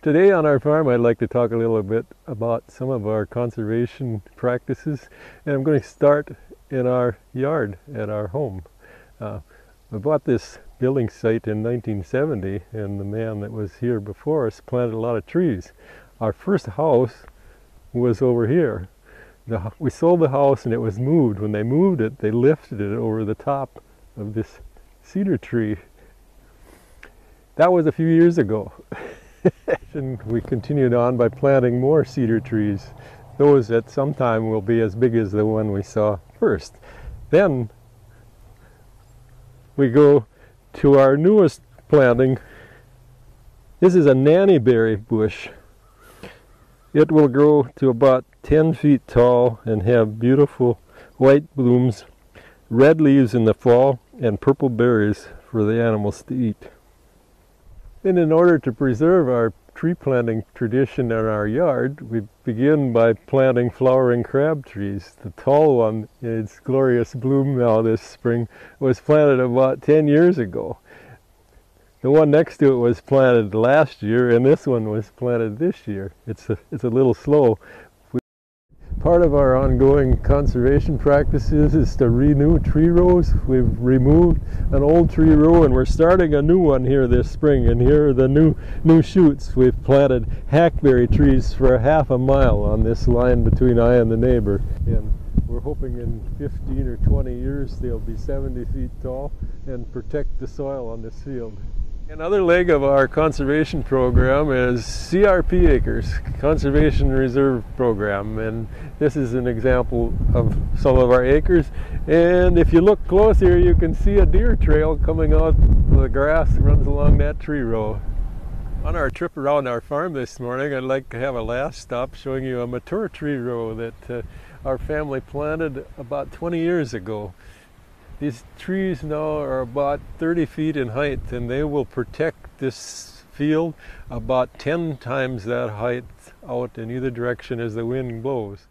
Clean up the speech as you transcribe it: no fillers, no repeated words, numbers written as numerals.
Today on our farm I'd like to talk a little bit about some of our conservation practices, and I'm going to start in our yard at our home. We bought this building site in 1970, and the man that was here before us planted a lot of trees. Our first house was over here. We sold the house and it was moved. When they moved it, they lifted it over the top of this cedar tree. That was a few years ago. And we continued on by planting more cedar trees. Those at some time will be as big as the one we saw first. Then we go to our newest planting. This is a nannyberry bush. It will grow to about 10 feet tall and have beautiful white blooms, red leaves in the fall, and purple berries for the animals to eat. And in order to preserve our tree planting tradition in our yard, we begin by planting flowering crab trees. The tall one, in its glorious bloom now this spring, was planted about 10 years ago. The one next to it was planted last year, and this one was planted this year. It's a little slow. Part of our ongoing conservation practices is to renew tree rows. We've removed an old tree row and we're starting a new one here this spring, and here are the new shoots. We've planted hackberry trees for half a mile on this line between I and the neighbor, and we're hoping in 15 or 20 years they'll be 70 feet tall and protect the soil on this field. Another leg of our conservation program is CRP acres, Conservation Reserve Program, and this is an example of some of our acres. And if you look close here, you can see a deer trail coming out. The grass runs along that tree row. On our trip around our farm this morning, I'd like to have a last stop showing you a mature tree row that our family planted about 20 years ago. These trees now are about 30 feet in height, and they will protect this field about 10 times that height out in either direction as the wind blows.